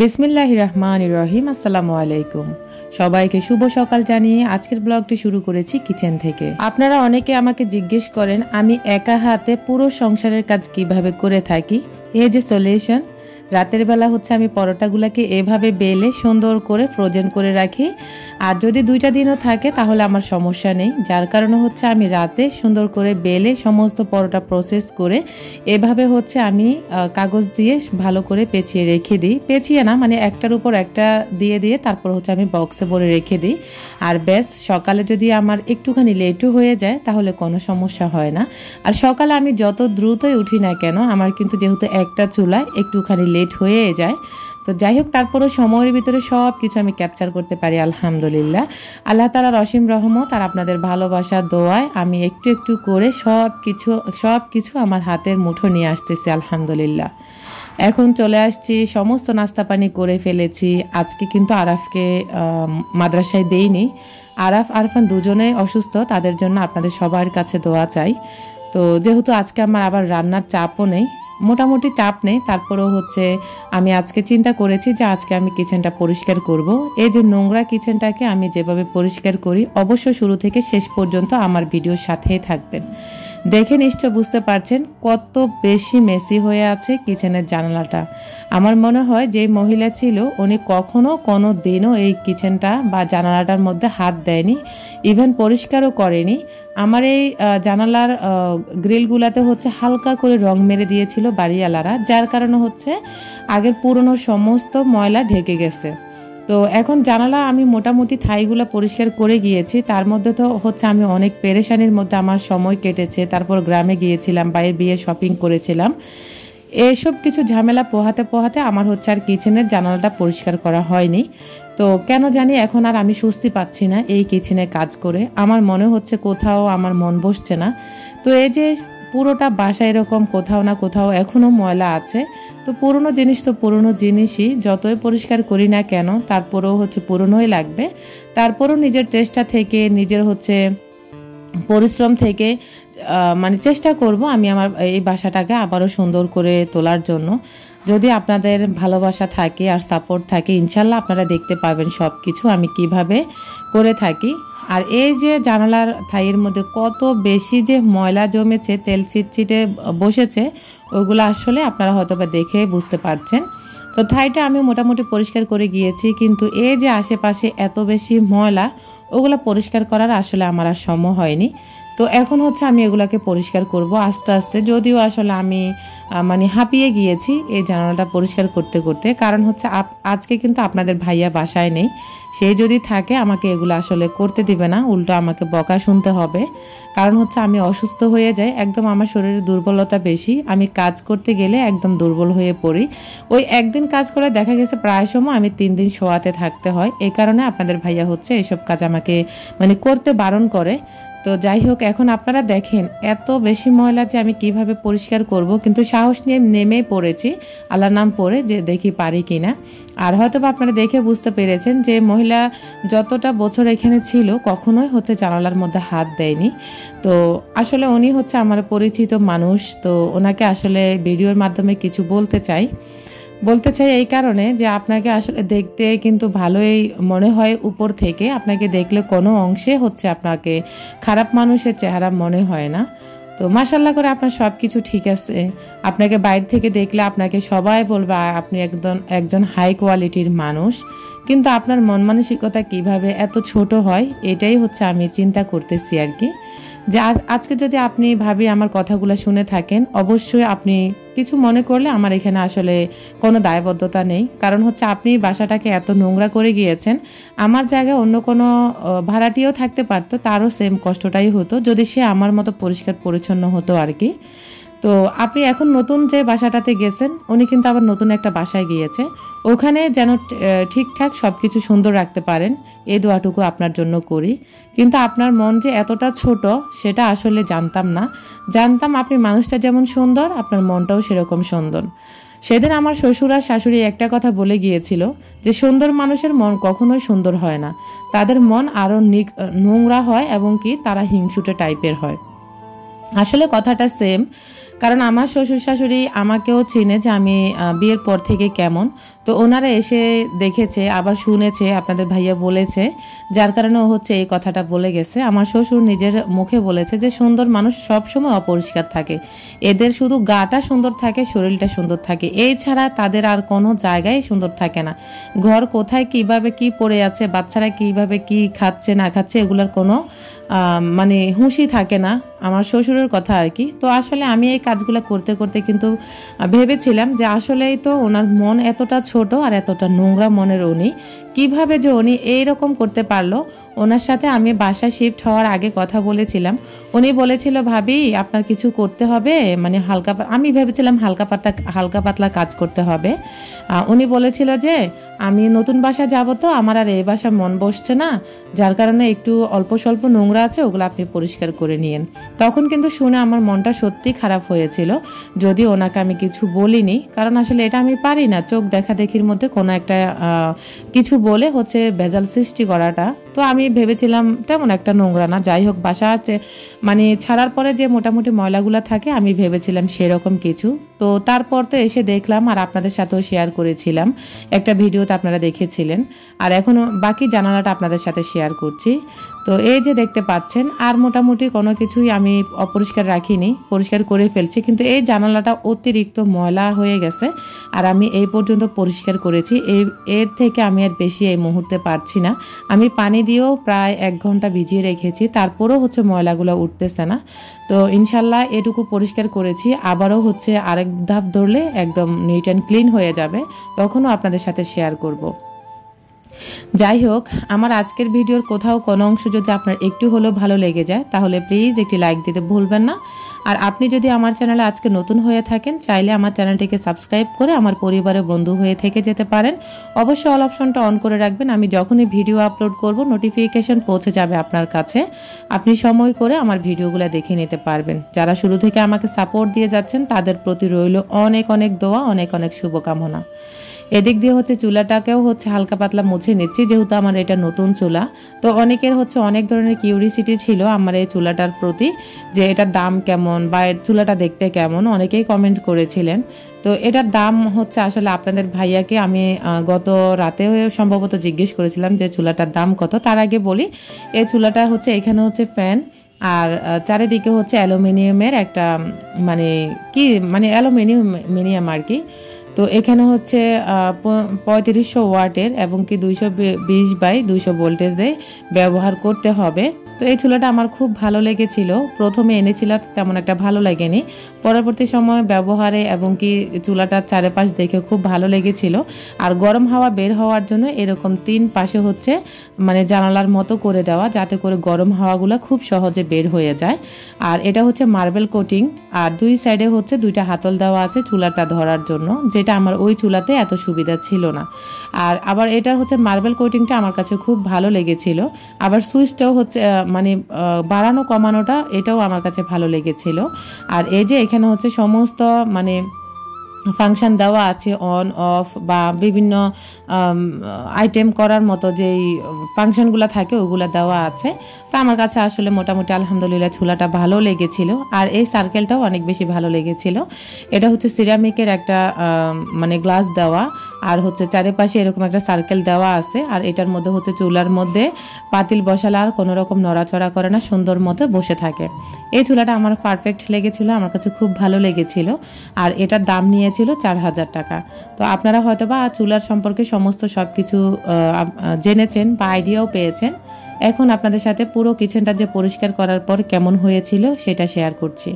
বিসমিল্লাহির রহমানির রহিম। আসসালামু আলাইকুম। সবাইকে শুভ সকাল জানিয়ে আজকের ব্লগটি শুরু করেছি কিচেন থেকে। আপনারা অনেকে আমাকে জিজ্ঞেস করেন আমি একা হাতে পুরো সংসারের কাজ কিভাবে করে থাকি। এই যে সলিউশন, রাতের বেলা হচ্ছে আমি পরোটাগুলোকে এভাবে বেলে সুন্দর করে ফ্রোজেন করে রাখি। আর যদি 2টা দিনও থাকে তাহলে আমার সমস্যা নেই, যার কারণে হচ্ছে আমি রাতে সুন্দর করে বেলে সমস্ত পরোটা প্রসেস করে এভাবে হচ্ছে আমি কাগজ দিয়ে ভালো করে পেঁচিয়ে রেখে দিই। পেঁচিয়ে না, মানে একটার উপর একটা দিয়ে দিয়ে তারপর হচ্ছে আমি বক্সে ভরে রেখে দিই। আর ব্যাস, সকালে যদি আমার একটুখানি লেটও হয়ে যায় তাহলে কোনো সমস্যা হয় না। আর সকালে আমি যত দ্রুতই উঠি না কেন, আমার কিন্তু যেহেতু একটা চুলায় একটুখানি লেট হয়ে যায়। তো যাই হোক, তারপরও সময়ের ভিতরে সব কিছু আমি ক্যাপচার করতে পারি আলহামদুলিল্লাহ। আল্লাহ তাআলার অসীম রহমত আর আপনাদের ভালোবাসা দোয়ায় আমি একটু একটু করে সব কিছু আমার হাতের মুঠো নিয়ে আসতেছি আলহামদুলিল্লাহ। এখন চলে আসছি, সমস্ত নাস্তা পানি করে ফেলেছি। আজকে কিন্তু আরাফকে মাদ্রাসায় দেইনি। আরাফ আরফান দুজনে অসুস্থ, তাদের জন্য আপনাদের সবার কাছে দোয়া চাই। তো যেহেতু আজকে আমার আবার রান্নার চাপও নেই, মোটামুটি চাপ নেই, তারপরেও হচ্ছে আমি আজকে চিন্তা করেছি যে আজকে আমি কিচেনটা পরিষ্কার করব। এই যে নোংরা কিচেনটাকে আমি যেভাবে পরিষ্কার করি, অবশ্য শুরু থেকে শেষ পর্যন্ত আমার ভিডিওর সাথেই থাকবেন। দেখে নিশ্চয় বুঝতে পারছেন কত বেশি মেসি হয়ে আছে কিচেনের জানালাটা। আমার মনে হয় যে মহিলা ছিল উনি কখনো কোনো দিনও এই কিচেনটা বা জানালাটার মধ্যে হাত দেয়নি, ইভেন পরিষ্কারও করেনি। আমার এই জানালার গ্রিলগুলাতে হচ্ছে হালকা করে রং মেরে দিয়েছিল বাড়িওয়ালারা, যার কারণে হচ্ছে আগের পুরনো সমস্ত ময়লা ঢেকে গেছে। তো এখন জানালা আমি মোটামুটি থাইগুলো পরিষ্কার করে গিয়েছি। তার মধ্যে তো হচ্ছে আমি অনেক পেরেশানির মধ্যে আমার সময় কেটেছে। তারপর গ্রামে গিয়েছিলাম, বাইরে বিয়ে শপিং করেছিলাম। এসব কিছু ঝামেলা পোহাতে পোহাতে আমার হচ্ছে আর কিচেনের জানালাটা পরিষ্কার করা হয়নি। তো কেন জানি এখন আর আমি স্বস্তি পাচ্ছি না এই কিচেনে কাজ করে। আমার মনে হচ্ছে কোথাও আমার মন বসছে না। তো এই যে পুরোটা বাসা এরকম কোথাও না কোথাও এখনও ময়লা আছে। তো পুরনো জিনিস তো পুরনো জিনিসই, যতই পরিষ্কার করি না কেন তারপরেও হচ্ছে পুরনোই লাগবে। তারপরও নিজের চেষ্টা থেকে, নিজের হচ্ছে পরিশ্রম থেকে মানে চেষ্টা করব আমি আমার এই বাসাটাকে আবারও সুন্দর করে তোলার জন্য। যদি আপনাদের ভালোবাসা থাকে আর সাপোর্ট থাকে, ইনশাল্লাহ আপনারা দেখতে পাবেন সব কিছু আমি কিভাবে করে থাকি। আর এই যে জানালার থাইয়ের মধ্যে কত বেশি যে ময়লা জমেছে, তেল চিটচিটে বসেছে, ওইগুলো আসলে আপনারা হয়তো বা দেখে বুঝতে পারছেন। তো থাইটা আমি মোটামুটি পরিষ্কার করে গিয়েছি, কিন্তু এই যে আশেপাশে এত বেশি ময়লা, ওগুলো পরিষ্কার করার আসলে আমার আর সময় হয়নি। তো এখন হচ্ছে আমি এগুলাকে পরিষ্কার করব আস্তে আস্তে, যদিও আসলে আমি মানে হাঁপিয়ে গিয়েছি এই জানালাটা পরিষ্কার করতে করতে। কারণ হচ্ছে আজকে কিন্তু আপনাদের ভাইয়া বাসায় নেই, সে যদি থাকে আমাকে এগুলো আসলে করতে দিবে না, উল্টো আমাকে বকা শুনতে হবে। কারণ হচ্ছে আমি অসুস্থ হয়ে যাই, একদম আমার শরীরে দুর্বলতা বেশি, আমি কাজ করতে গেলে একদম দুর্বল হয়ে পড়ি। ওই একদিন কাজ করে দেখা গেছে প্রায় সময় আমি 3 দিন শোয়াতে থাকতে হয়। এই কারণে আপনাদের ভাইয়া হচ্ছে এসব কাজ আমাকে মানে করতে বারণ করে। তো যাই হোক, এখন আপনারা দেখেন এত বেশি ময়লা যে আমি কিভাবে পরিষ্কার করব, কিন্তু সাহস নিয়ে নেমে পড়েছি আল্লাহর নাম পড়ে যে দেখি পারি কিনা। আর হয়তো বা আপনারা দেখে বুঝতে পেরেছেন যে মহিলা যতটা বছর এখানে ছিল কখনোই হচ্ছে জানালার মধ্যে হাত দেয়নি। তো আসলে উনি হচ্ছে আমার পরিচিত মানুষ, তো ওনাকে আসলে ভিডিওর মাধ্যমে কিছু বলতে চাই এই কারণে যে আপনাকে আসলে দেখতে কিন্তু ভালোই মনে হয় উপর থেকে, আপনাকে দেখলে কোনো অংশে হচ্ছে আপনাকে খারাপ মানুষের চেহারা মনে হয় না। তো মাশাআল্লাহ করে আপনার সব কিছু ঠিক আছে। আপনাকে বাইরে থেকে দেখলে আপনাকে সবাই বলবে আপনি একজন হাই কোয়ালিটির মানুষ, কিন্তু আপনার মন মানসিকতা কিভাবে এত ছোট হয়, এটাই হচ্ছে আমি চিন্তা করতেছি আর কি। যে আজকে যদি আপনি ভাবি আমার কথাগুলো শুনে থাকেন, অবশ্যই আপনি কিছু মনে করলে আমার এখানে আসলে কোনো দায়বদ্ধতা নেই। কারণ হচ্ছে আপনি বাসাটাকে এত নোংরা করে গিয়েছেন, আমার জায়গায় অন্য কোনো ভাড়াটিও থাকতে পারতো, তারও সেম কষ্টটাই হতো যদি সে আমার মতো পরিষ্কার পরিচ্ছন্ন হতো আর কি। তো আপনি এখন নতুন যে বাসাটাতে গেছেন, উনি কিন্তু আবার নতুন একটা বাসায় গিয়েছে, ওখানে যেন ঠিকঠাক সব কিছু সুন্দর রাখতে পারেন, এই দোয়াটুকু আপনার জন্য করি। কিন্তু আপনার মন যে এতটা ছোট সেটা আসলে জানতাম না। জানতাম আপনি মানুষটা যেমন সুন্দর, আপনার মনটাও সেরকম সুন্দর। সেদিন আমার শ্বশুর আর শাশুড়ি একটা কথা বলে গিয়েছিল যে সুন্দর মানুষের মন কখনোই সুন্দর হয় না, তাদের মন আরও নোংরা হয় এবং কি তারা হিংসুটে টাইপের হয়। আসলে কথাটা সেম, কারণ আমার শ্বশুর শাশুড়ি আমাকেও চেনে যে আমি বিয়ের পর থেকে কেমন। তো ওনারা এসে দেখেছে, আবার শুনেছে, আপনাদের ভাইয়া বলেছে, যার কারণে ও হচ্ছে এই কথাটা বলে গেছে। আমার শ্বশুর নিজের মুখে বলেছে যে সুন্দর মানুষ সবসময় অপরিষ্কার থাকে, এদের শুধু গাটা সুন্দর থাকে, শরীরটা সুন্দর থাকে, এই ছাড়া তাদের আর কোনো জায়গায় সুন্দর থাকে না। ঘর কোথায় কিভাবে কি পড়ে আছে, বাচ্চারা কিভাবে কি খাচ্ছে না খাচ্ছে, এগুলোর কোনো মানে হুঁশই থাকে না, আমার শ্বশুরের কথা আর কি। তো আসলে আমি এই কাজগুলো করতে করতে কিন্তু ভেবেছিলাম যে আসলেই তো ওনার মন এতটা ছোট আর এতটা নোংরা মনের উনি, কিভাবে যে উনি এইরকম করতে পারলো। ওনার সাথে আমি বাসায় শিফট হওয়ার আগে কথা বলেছিলাম, উনি বলেছিল ভাবি আপনার কিছু করতে হবে, মানে আমি ভেবেছিলাম হালকা পাতলা কাজ করতে হবে। উনি বলেছিল যে আমি নতুন বাসা যাব, তো আমার আর এই বাসা মন বসছে না, যার কারণে একটু অল্প স্বল্প নোংরা আছে, ওগুলো আপনি পরিষ্কার করে নিয়েন। তখন কিন্তু শুনে আমার মনটা সত্যি খারাপ হয়েছিল, যদি ওনাকে আমি কিছু বলিনি, কারণ আসলে এটা আমি পারি না, চোখ দেখা দেখির মধ্যে কোনো একটা কিছু বলে হচ্ছে ভেজাল সৃষ্টি করাটা। তো আমি ভেবেছিলাম তেমন একটা নোংরা না, যাই হোক বাসা আছে মানে ছাড়ার পরে যে মোটামুটি ময়লাগুলো থাকে আমি ভেবেছিলাম সেরকম কিছু। তো তারপর তো এসে দেখলাম, আর আপনাদের সাথেও শেয়ার করেছিলাম, একটা ভিডিওতে আপনারা দেখেছিলেন, আর এখন বাকি জানালাটা আপনাদের সাথে শেয়ার করছি। তো এই যে দেখতে পাচ্ছেন, আর মোটামুটি কোনো কিছুই আমি অপরিষ্কার রাখিনি, পরিষ্কার করে ফেলছি, কিন্তু এই জানালাটা অতিরিক্ত ময়লা হয়ে গেছে, আর আমি এই পর্যন্ত পরিষ্কার করেছি, এর থেকে আমি আর বেশি এই মুহূর্তে পারছি না। আমি পানি দিয়েও প্রায় 1 ঘন্টা ভিজিয়ে রেখেছি, তারপরেও হচ্ছে ময়লাগুলো উঠতেছে না। তো ইনশাল্লাহ এটুকু পরিষ্কার করেছি, আবারও হচ্ছে আরেক ধাপ ধরলে একদম নিট অ্যান্ড ক্লিন হয়ে যাবে, তখনও আপনাদের সাথে শেয়ার করব। যাই হোক, আমার আজকের ভিডিওর কোথাও কোনো অংশ যদি আপনার একটু হলেও ভালো লেগে যায়, তাহলে প্লিজ একটি লাইক দিতে ভুলবেন না। আর আপনি যদি আমার চ্যানেলে আজকে নতুন হয়ে থাকেন, চাইলে আমার চ্যানেলটিকে সাবস্ক্রাইব করে আমার পরিবারের বন্ধু হয়ে থেকে যেতে পারেন। অবশ্যই অল অপশনটা অন করে রাখবেন, আমি যখনই ভিডিও আপলোড করব নোটিফিকেশন পৌঁছে যাবে আপনার কাছে, আপনি সময় করে আমার ভিডিওগুলো দেখে নিতে পারবেন। যারা শুরু থেকে আমাকে সাপোর্ট দিয়ে যাচ্ছেন তাদের প্রতি রইল অনেক অনেক দোয়া, অনেক অনেক শুভকামনা। এদিক দিয়ে হচ্ছে চুলাটাকেও হচ্ছে হালকা পাতলা মুছে নিচ্ছি, যেহেতু আমার এটা নতুন চুলা। তো অনেকের হচ্ছে অনেক ধরনের কিউরিসিটি ছিল আমার এই চুলাটার প্রতি, যে এটার দাম কেমন বা এর চুলাটা দেখতে কেমন, অনেকেই কমেন্ট করেছিলেন। তো এটার দাম হচ্ছে আসলে আপনাদের ভাইয়াকে আমি গত রাতে সম্ভবত জিজ্ঞেস করেছিলাম যে চুলাটার দাম কত। তার আগে বলি, এই চুলাটা হচ্ছে এখানে হচ্ছে ফ্যান, আর চারিদিকে হচ্ছে অ্যালুমিনিয়ামের একটা মানে অ্যালুমিনিয়াম আর কি। তো এখানে হচ্ছে 3500 ওয়াটের এবং কি 220/200 ভোল্টেজে ব্যবহার করতে হবে। তো এই চুলাটা আমার খুব ভালো লেগেছিল, প্রথমে এনেছিলাম তেমন একটা ভালো লাগেনি, পরবর্তী সময় ব্যবহারে এবং কি চুলাটার চারপাশ দেখে খুব ভালো লেগেছিল। আর গরম হাওয়া বের হওয়ার জন্য এরকম 3 পাশে হচ্ছে মানে জানালার মতো করে দেওয়া, যাতে করে গরম হাওয়াগুলো খুব সহজে বের হয়ে যায়। আর এটা হচ্ছে মার্বেল কোটিং, আর 2 সাইডে হচ্ছে 2টা হাতল দেওয়া আছে চুলাটা ধরার জন্য, যেটা আমার ওই চুলাতে এত সুবিধা ছিল না। আর আবার এটার হচ্ছে মার্বেল কোটিংটা আমার কাছে খুব ভালো লেগেছিল, আবার সুইচটাও হচ্ছে মানে বাড়ানো কমানোটা এটাও আমার কাছে ভালো লেগেছিল। আর এই যে এখানে হচ্ছে সমস্ত মানে ফাংশন দেওয়া আছে, অন অফ বা বিভিন্ন আইটেম করার মতো যেই ফাংশনগুলো থাকে ওগুলো দেওয়া আছে। তো আমার কাছে আসলে মোটামুটি আলহামদুলিল্লাহ চুলাটা ভালো লেগেছিল, আর এই সার্কেলটাও অনেক বেশি ভালো লেগেছিল। এটা হচ্ছে সিরামিকের একটা মানে গ্লাস দেওয়া, আর হচ্ছে চারিপাশে এরকম একটা সার্কেল দেওয়া আছে। আর এটার মধ্যে হচ্ছে চুলার মধ্যে পাতিল বসালে আর কোনো রকম নড়াচড়া করে না, সুন্দর মতো বসে থাকে। এই চুলাটা আমার পারফেক্ট লেগেছিল, আমার কাছে খুব ভালো লেগেছিল। আর এটার দাম নিয়েছিল 4000 টাকা। তো আপনারা হয়তো বা চুলার সম্পর্কে সমস্ত সব কিছু জেনেছেন বা আইডিয়াও পেয়েছেন। এখন আপনাদের সাথে পুরো কিচেনটা যে পরিষ্কার করার পর কেমন হয়েছিল সেটা শেয়ার করছি।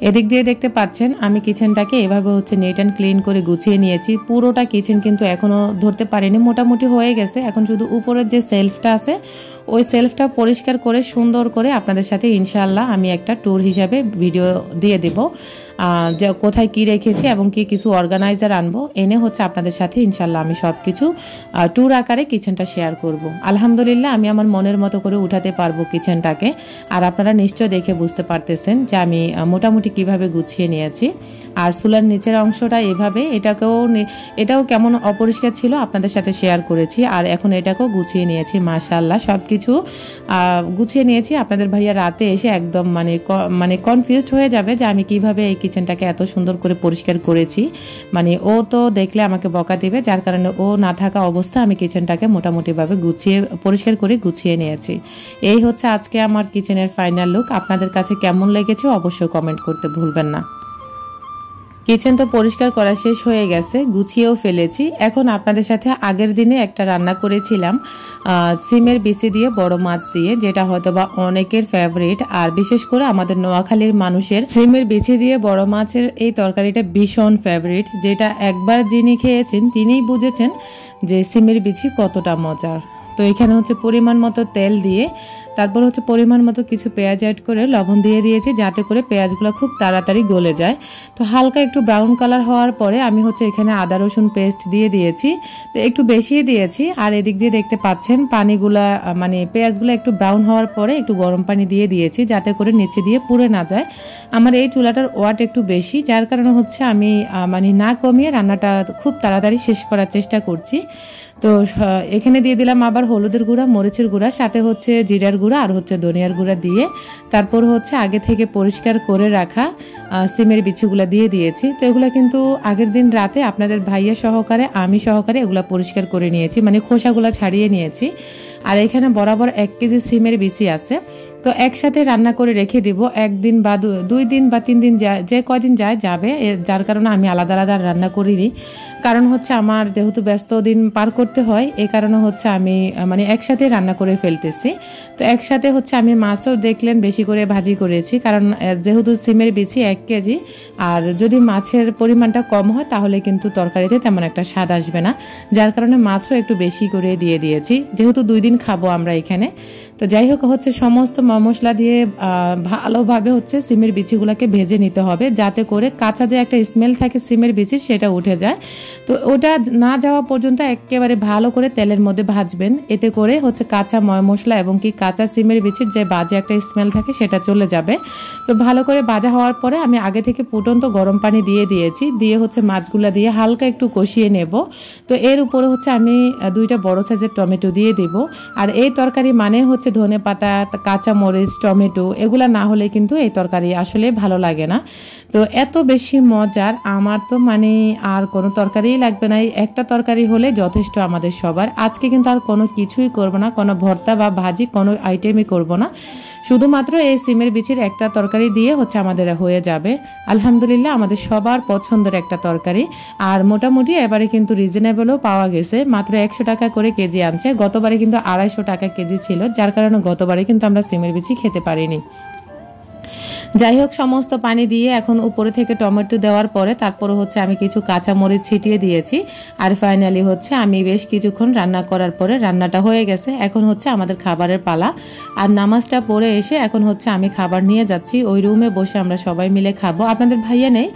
এদিক দিয়ে দেখতে পাচ্ছেন আমি কিচেনটাকে এভাবে হচ্ছে নিট অ্যান্ড ক্লিন করে গুছিয়ে নিয়েছি। পুরোটা কিচেন কিন্তু এখনও ধরতে পারিনি, মোটামুটি হয়ে গেছে। এখন শুধু উপরের যে সেলফটা আছে ওই সেলফটা পরিষ্কার করে সুন্দর করে আপনাদের সাথে ইনশাআল্লাহ আমি একটা ট্যুর হিসাবে ভিডিও দিয়ে দেব, যে কোথায় কি রেখেছি এবং কি কিছু অর্গানাইজার আনবো, এনে হচ্ছে আপনাদের সাথে ইনশাআল্লাহ আমি সব কিছু ট্যুর আকারে কিচেনটা শেয়ার করব। আলহামদুলিল্লাহ আমি আমার মনের মতো করে উঠাতে পারবো কিচেনটাকে, আর আপনারা নিশ্চয় দেখে বুঝতে পারতেছেন যে আমি মোটামুটি কিভাবে গুছিয়ে নিয়েছি। আর চুলার নিচের অংশটা এভাবে, এটাও কেমন অপরিষ্কার ছিল আপনাদের সাথে শেয়ার করেছি, আর এখন এটাকেও গুছিয়ে নিয়েছি মাশাআল্লাহ, সব কিছু গুছিয়ে নিয়েছি। আপনাদের ভাইয়া রাতে এসে একদম মানে কনফিউজড হয়ে যাবে যে আমি কিভাবে এই কিচেনটাকে এত সুন্দর করে পরিষ্কার করেছি। মানে ও তো দেখলে আমাকে বকা দিবে, যার কারণে ও না থাকা অবস্থা আমি কিচেনটাকে মোটামুটিভাবে পরিষ্কার করে গুছিয়ে নিয়েছি। এই হচ্ছে আজকে আমার কিচেনের ফাইনাল লুক। আপনাদের কাছে কেমন লেগেছে অবশ্যই কমেন্ট করতে ভুলবেন না। কিচেন তো পরিষ্কার করা শেষ হয়ে গেছে, গুছিয়েও ফেলেছি। এখন আপনাদের সাথে আগের দিনে একটা রান্না করেছিলাম সিমের বিচি দিয়ে বড় মাছ দিয়ে, যেটা হয়তো বা অনেকের ফেভারিট, আর বিশেষ করে আমাদের নোয়াখালীর মানুষের সিমের বিচি দিয়ে বড় মাছের এই তরকারিটা ভীষণ ফেভারিট, যেটা একবার যিনি খেয়েছেন তিনিই বুঝেছেন যে সিমের বিচি কতটা মজার। তো এখানে হচ্ছে পরিমাণ মতো তেল দিয়ে তারপর হচ্ছে পরিমাণ মতো কিছু পেঁয়াজ অ্যাড করে লবণ দিয়ে দিয়েছি, যাতে করে পেঁয়াজগুলো খুব তাড়াতাড়ি গলে যায়। তো হালকা একটু ব্রাউন কালার হওয়ার পরে আমি হচ্ছে এখানে আদা রসুন পেস্ট দিয়ে দিয়েছি, তো একটু বেশিই দিয়েছি। আর এদিক দিয়ে দেখতে পাচ্ছেন পানিগুলা মানে পেঁয়াজগুলো একটু ব্রাউন হওয়ার পরে একটু গরম পানি দিয়ে দিয়েছি, যাতে করে নিচে দিয়ে পুড়ে না যায়। আমার এই চুলাটার ওয়াট একটু বেশি, যার কারণে হচ্ছে আমি মানে না কমিয়ে রান্নাটা খুব তাড়াতাড়ি শেষ করার চেষ্টা করছি। তো এখানে দিয়ে দিলাম আবার হলুদের গুঁড়া, মরিচের গুঁড়া, সাথে হচ্ছে জিরার গুঁড়া আর হচ্ছে ধনিয়ার গুঁড়া দিয়ে তারপর হচ্ছে আগে থেকে পরিষ্কার করে রাখা সিমের বিচিগুলো দিয়ে দিয়েছি। তো এগুলো কিন্তু আগের দিন রাতে আপনাদের ভাইয়া সহকারে আমি সহকারে এগুলো পরিষ্কার করে নিয়েছি, মানে খোসাগুলো ছাড়িয়ে নিয়েছি। আর এখানে বরাবর 1 কেজি সিমের বিচি আছে, তো একসাথে রান্না করে রেখে দিব। 1 দিন বা 2 দিন বা 3 দিন যে কয়দিন যাবে, যার কারণে আমি আলাদা আলাদা রান্না করিনি। কারণ হচ্ছে আমার যেহেতু ব্যস্ত দিন পার করতে হয়, এই কারণে হচ্ছে আমি মানে একসাথে রান্না করে ফেলতেছি। তো একসাথে হচ্ছে আমি মাছও দেখলেন বেশি করে ভাজি করেছি, কারণ যেহেতু সিমের বিচি 1 কেজি, আর যদি মাছের পরিমাণটা কম হয় তাহলে কিন্তু তরকারিতে তেমন একটা স্বাদ আসবে না, যার কারণে মাছও একটু বেশি করে দিয়ে দিয়েছি, যেহেতু 2 দিন খাবো আমরা এখানে। তো যাই হোক হচ্ছে সমস্ত মশলা দিয়ে ভালোভাবে হচ্ছে সিমের বিচিগুলোকে ভেজে নিতে হবে, যাতে করে কাঁচা যে একটা স্মেল থাকে সিমের বিচির সেটা উঠে যায়। তো ওটা না যাওয়া পর্যন্ত একেবারে ভালো করে তেলের মধ্যে ভাজবেন, এতে করে হচ্ছে কাঁচা মশলা এবং কি কাঁচা সিমের বিচির যে বাজে একটা স্মেল থাকে সেটা চলে যাবে। তো ভালো করে ভাজা হওয়ার পরে আমি আগে থেকে ফুটন্ত গরম পানি দিয়ে দিয়েছি, দিয়ে হচ্ছে মাছগুলা দিয়ে হালকা একটু কষিয়ে নেব। তো এর উপরে হচ্ছে আমি 2টা বড় সাইজের টমেটো দিয়ে দিব। আর এই তরকারি মানে হচ্ছে ধনেপাতা, কাঁচা মরিচ, টমেটো, এগুলা না হলে কিন্তু এই তরকারি আসলে ভালো লাগে না। তো এত বেশি মজার, আমার তো মানে আর কোনো তরকারিই লাগবে না, এই একটা তরকারি হলে যথেষ্ট আমাদের সবার। আজকে কিন্তু আর কোনো কিছুই করব না, কোনো ভর্তা বা ভাজি কোনো আইটেমই করব না, শুধুমাত্র এই সিমের বিচির একটা তরকারি দিয়ে হচ্ছে আমাদের হয়ে যাবে। আলহামদুলিল্লাহ আমাদের সবার পছন্দের একটা তরকারি। আর মোটামুটি এবারে কিন্তু রিজনেবলও পাওয়া গেছে, মাত্র 100 টাকা করে কেজি আনছে। গতবারে কিন্তু 250 টাকা কেজি ছিল, যার কারণে গতবারে কিন্তু আমরা সিমের বিচি খেতে পারিনি। যাই হোক সমস্ত পানি দিয়ে এখন উপরে থেকে টমেটো দেওয়ার পরে তারপরে হচ্ছে আমি কিছু কাঁচা মরিচ ছিটিয়ে দিয়েছি। আর ফাইনালি হচ্ছে আমি বেশ কিছুক্ষণ রান্না করার পরে রান্নাটা হয়ে গেছে। এখন হচ্ছে আমাদের খাবারের পালা। আর নামাজটা পড়ে এসে এখন হচ্ছে আমি খাবার নিয়ে যাচ্ছি, ওই রুমে বসে আমরা সবাই মিলে খাবো। আপনাদের ভাইয়া নেই,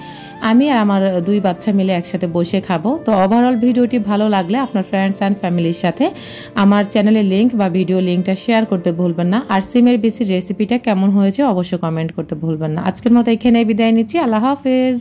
আমি আর আমার 2 বাচ্চা মিলে একসাথে বসে খাবো। তো ওভারঅল ভিডিওটি ভালো লাগলে আপনার ফ্রেন্ডস অ্যান্ড ফ্যামিলির সাথে আমার চ্যানেলের লিঙ্ক বা ভিডিও লিঙ্কটা শেয়ার করতে ভুলবেন না। আর সিমের বিচির রেসিপিটা কেমন হয়েছে অবশ্যই কমেন্ট করতে ভুলবেন না। আজকের মতো এখানে বিদায় নিচ্ছি। আল্লাহ হাফেজ।